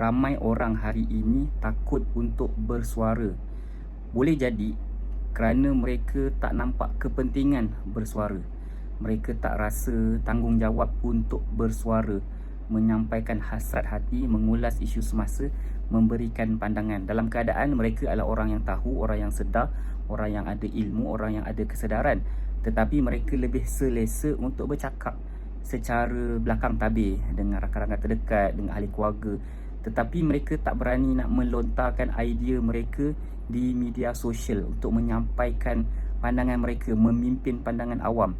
Ramai orang hari ini takut untuk bersuara. Boleh jadi kerana mereka tak nampak kepentingan bersuara. Mereka tak rasa tanggungjawab untuk bersuara, menyampaikan hasrat hati, mengulas isu semasa, memberikan pandangan. Dalam keadaan mereka adalah orang yang tahu, orang yang sedar, orang yang ada ilmu, orang yang ada kesedaran. Tetapi mereka lebih selesa untuk bercakap secara belakang tabir dengan rakan-rakan terdekat, dengan ahli keluarga. Tetapi mereka tak berani nak melontarkan idea mereka di media sosial untuk menyampaikan pandangan mereka, memimpin pandangan awam.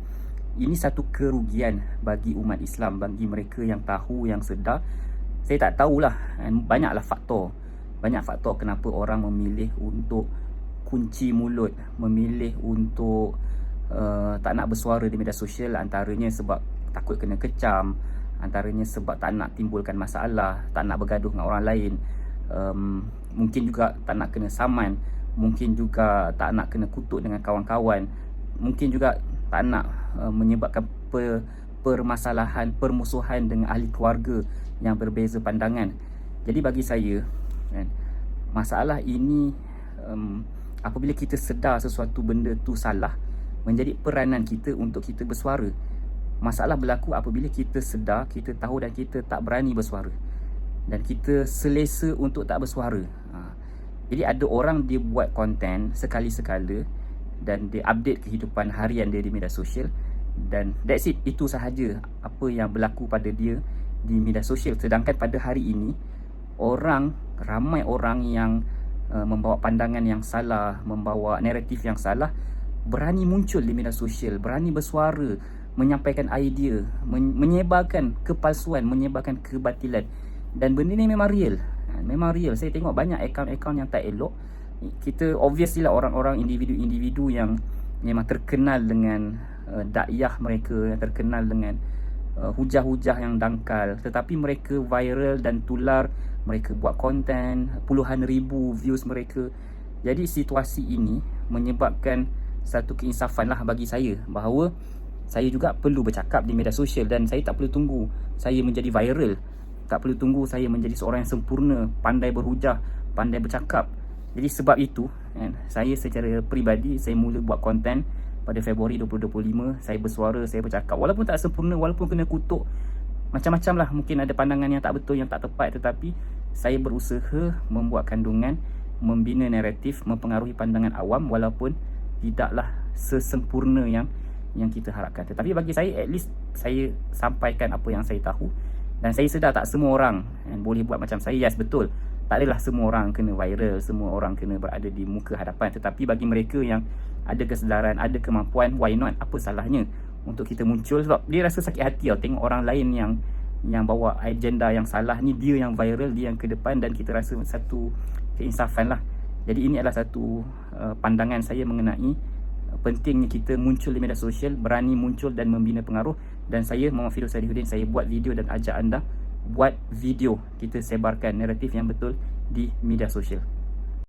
Ini satu kerugian bagi umat Islam, bagi mereka yang tahu, yang sedar. Saya tak tahulah, banyaklah faktor. Banyak faktor kenapa orang memilih untuk kunci mulut, memilih untuk tak nak bersuara di media sosial. Antaranya sebab takut kena kecam, antaranya sebab tak nak timbulkan masalah, tak nak bergaduh dengan orang lain, mungkin juga tak nak kena saman, mungkin juga tak nak kena kutuk dengan kawan-kawan, mungkin juga tak nak menyebabkan permasalahan, permusuhan dengan ahli keluarga yang berbeza pandangan. Jadi bagi saya, masalah ini apabila kita sedar sesuatu benda tu salah, menjadi peranan kita untuk kita bersuara. Masalah berlaku apabila kita sedar, kita tahu dan kita tak berani bersuara, dan kita selesa untuk tak bersuara. Jadi ada orang dia buat konten sekali-sekala dan dia update kehidupan harian dia di media sosial, dan that's it, itu sahaja apa yang berlaku pada dia di media sosial. Sedangkan pada hari ini ramai orang yang membawa pandangan yang salah, membawa naratif yang salah, berani muncul di media sosial, berani bersuara, menyampaikan idea, menyebarkan kepalsuan, menyebarkan kebatilan. Dan benda ni memang real. Memang real. Saya tengok banyak akaun-akaun yang tak elok. Kita obviously lah orang-orang, individu-individu yang memang terkenal dengan dakyah mereka, yang terkenal dengan hujah-hujah yang dangkal, tetapi mereka viral dan tular. Mereka buat konten, puluhan ribu views mereka. Jadi situasi ini menyebabkan satu keinsafan lah bagi saya, bahawa saya juga perlu bercakap di media sosial, dan saya tak perlu tunggu saya menjadi viral, tak perlu tunggu saya menjadi seorang yang sempurna, pandai berhujah, pandai bercakap. Jadi sebab itu, saya secara peribadi, saya mula buat konten pada Februari 2025. Saya bersuara, saya bercakap, walaupun tak sempurna, walaupun kena kutuk macam-macam lah, mungkin ada pandangan yang tak betul, yang tak tepat, tetapi saya berusaha membuat kandungan, membina naratif, mempengaruhi pandangan awam, walaupun tidaklah sesempurna yang kita harapkan. Tetapi bagi saya, at least saya sampaikan apa yang saya tahu. Dan saya sedar tak semua orang boleh buat macam saya. Yes, betul, tak adalah semua orang kena viral, semua orang kena berada di muka hadapan. Tetapi bagi mereka yang ada kesedaran, ada kemampuan, why not? Apa salahnya untuk kita muncul? Sebab dia rasa sakit hati tengok orang lain yang bawa agenda yang salah ni, dia yang viral, dia yang ke depan, dan kita rasa satu keinsafan lah. Jadi ini adalah satu pandangan saya mengenai pentingnya kita muncul di media sosial, berani muncul dan membina pengaruh. Dan saya, Muhammad Firdaus Salihuddin, saya buat video dan ajak anda buat video, kita sebarkan naratif yang betul di media sosial.